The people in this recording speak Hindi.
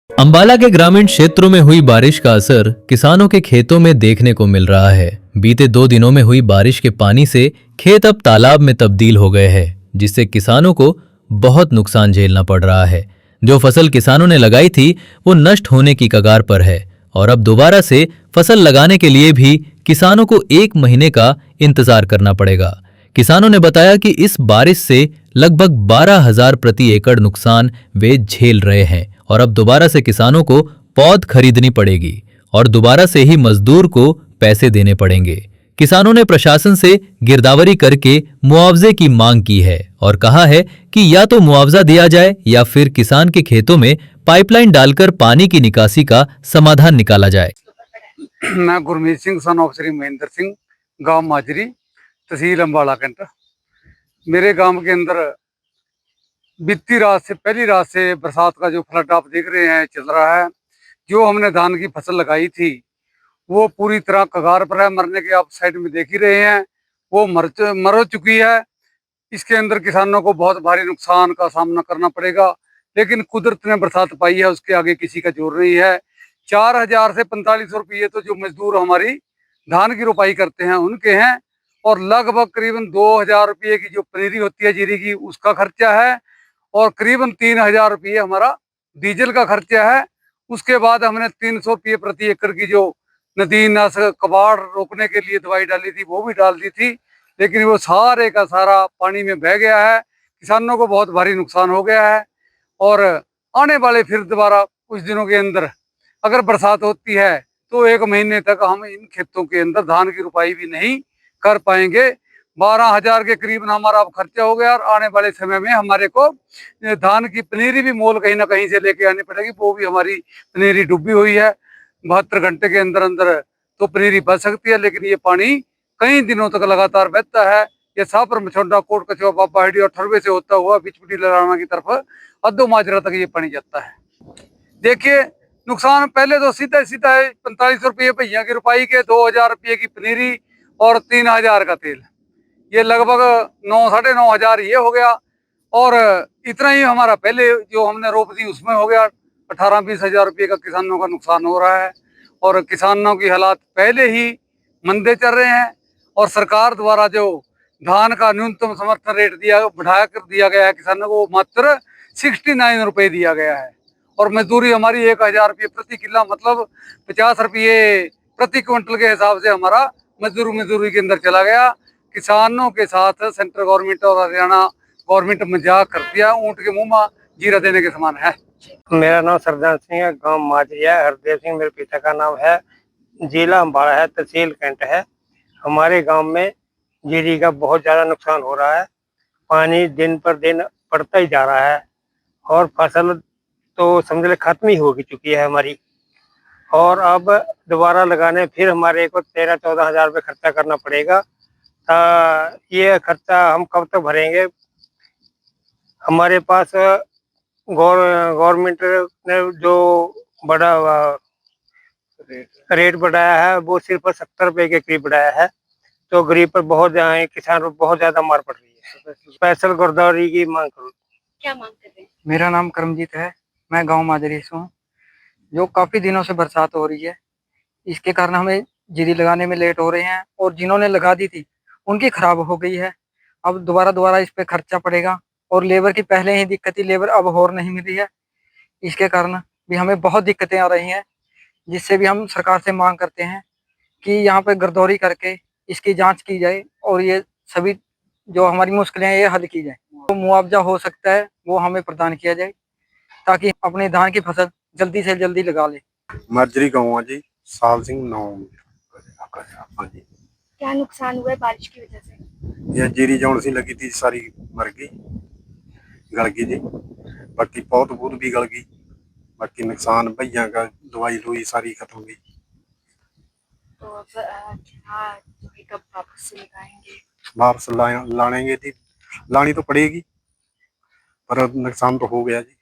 अंबाला के ग्रामीण क्षेत्रों में हुई बारिश का असर किसानों के खेतों में देखने को मिल रहा है। बीते 2 दिनों में हुई बारिश के पानी से खेत अब तालाब में तब्दील हो गए हैं, जिससे किसानों को बहुत नुकसान झेलना पड़ रहा है। जो फसल किसानों ने लगाई थी वो नष्ट होने की कगार पर है और अब दोबारा से फसल लगाने के लिए भी किसानों को 1 महीने का इंतजार करना पड़ेगा। किसानों ने बताया कि इस बारिश से लगभग 12,000 प्रति एकड़ नुकसान वे झेल रहे हैं और अब दोबारा से किसानों को पौध खरीदनी पड़ेगी और दोबारा से ही मजदूर को पैसे देने पड़ेंगे। किसानों ने प्रशासन से गिरदावरी करके मुआवजे की मांग की है और कहा है कि या तो मुआवजा दिया जाए या फिर किसान के खेतों में पाइपलाइन डालकर पानी की निकासी का समाधान निकाला जाए। मैं गुरमीत सिंह सन ऑफ श्री महेंद्र सिंह, गांव माजरी, तहसील अम्बाला कैंट। मेरे गांव के अंदर बीती रात से, पहली रात से बरसात का जो फ्लड आप देख रहे हैं चल रहा है। जो हमने धान की फसल लगाई थी वो पूरी तरह कगार पर है मरने के। आप साइड में देख ही रहे हैं, वो मर चुकी है। इसके अंदर किसानों को बहुत भारी नुकसान का सामना करना पड़ेगा, लेकिन कुदरत ने बरसात पाई है, उसके आगे किसी का जोर नहीं है। 4,000 से 4500 रुपये तो जो मजदूर हमारी धान की रोपाई करते हैं उनके हैं, और लगभग करीबन 2,000 रुपये की जो पनीरी होती है जीरी की उसका खर्चा है, और करीबन 3,000 रुपये हमारा डीजल का खर्चा है। उसके बाद हमने 300 रुपये प्रति एकड़ की जो नदी नाशक कबाड़ रोकने के लिए दवाई डाली थी वो भी डाल दी थी, लेकिन वो सारे का सारा पानी में बह गया है। किसानों को बहुत भारी नुकसान हो गया है, और आने वाले फिर दोबारा कुछ दिनों के अंदर अगर बरसात होती है तो 1 महीने तक हम इन खेतों के अंदर धान की रुपाई भी नहीं कर पाएंगे। 12,000 के करीब हमारा अब खर्चा हो गया, और आने वाले समय में हमारे को धान की पनीरी भी मोल कहीं ना कहीं से लेके आनी पड़ेगी। वो भी हमारी पनीरी डूबी हुई है, 72 घंटे के अंदर अंदर तो पनीरी बच सकती है, लेकिन ये पानी कई दिनों तक लगातार बहता है। ये सापर मछोडा कोट कचवा बाबा हड्डी और ठरवे से होता हुआ बिचपुटी लड़ाना की तरफ अद्दो माजरा तक ये पानी जाता है। देखिए नुकसान पहले तो सीधा सीधा है, 4500 रुपये भैया की रुपाई के, 2,000 रुपये की पनीरी और 3,000 का तेल, ये लगभग 9-9,500 ये हो गया। और इतना ही हमारा पहले जो हमने रोप दी उसमें हो गया। 18-20 हज़ार रुपये का किसानों का नुकसान हो रहा है, और किसानों की हालात पहले ही मंदे चल रहे हैं। और सरकार द्वारा जो धान का न्यूनतम समर्थन रेट बढ़ा कर दिया गया है किसानों को, मात्र 69 रुपये दिया गया है, और मजदूरी हमारी 1,000 रुपये प्रति किला, मतलब 50 रुपये प्रति क्विंटल के हिसाब से हमारा मजदूरी के अंदर चला गया। किसानों के साथ सेंट्रल गवर्नमेंट और हरियाणा गवर्नमेंट मजाक करती है, ऊँट के मुंह में जीरा देने के समान है। मेरा नाम सरदार सिंह है, गांव माजरिया है। हरदेव सिंह मेरे पिता का नाम है। जिला अम्बाड़ा है, तहसील कैंट है। हमारे गांव में जीरी का बहुत ज्यादा नुकसान हो रहा है। पानी दिन पर दिन पड़ता ही जा रहा है, और फसल तो समझ ले खत्म ही हो चुकी है हमारी। और अब दोबारा लगाने फिर हमारे को 13-14 हजार रुपये खर्चा करना पड़ेगा। ये खर्चा हम कब तक भरेंगे? हमारे पास गवर्नमेंट ने जो बड़ा रेट बढ़ाया है वो सिर्फ 70 रुपए के करीब बढ़ाया है, तो गरीब पर बहुत किसान पर बहुत ज्यादा मार पड़ रही है। स्पेशल गिरदावरी की मांग करूँ। क्या मांग करते हैं? मेरा नाम करमजीत है, मैं गांव माजरी से हूँ। जो काफ़ी दिनों से बरसात हो रही है, इसके कारण हमें जीरी लगाने में लेट हो रहे हैं, और जिन्होंने लगा दी थी उनकी खराब हो गई है। अब दोबारा इस पे खर्चा पड़ेगा, और लेबर की पहले ही दिक्कत थी, लेबर अब और नहीं मिल रही है। इसके कारण भी हमें बहुत दिक्कतें आ रही हैं, जिससे भी हम सरकार से मांग करते हैं कि यहाँ पे गिरदौरी करके इसकी जाँच की जाए, और ये सभी जो हमारी मुश्किलें हैं ये हल की जाए। तो मुआवजा हो सकता है वो हमें प्रदान किया जाए, ताकि अपने धान की फसल जल्दी से जल्दी लगा ले। माजरी गाँव है जी, साल सिंह नाम। हाँ जी। क्या नुकसान हुआ है बारिश की वजह से? यह जीरी जौन सी लगी थी सारी मर गई, गल गई जी। बाकी पौध बूध भी गल गई। बाकी नुकसान भैया का दवाई लुई सारी खत्म हो गई। तो अब कब वापस से लगाएंगे? वापस लाएंगे जी, लानी तो पड़ेगी, पर नुकसान तो हो गया जी।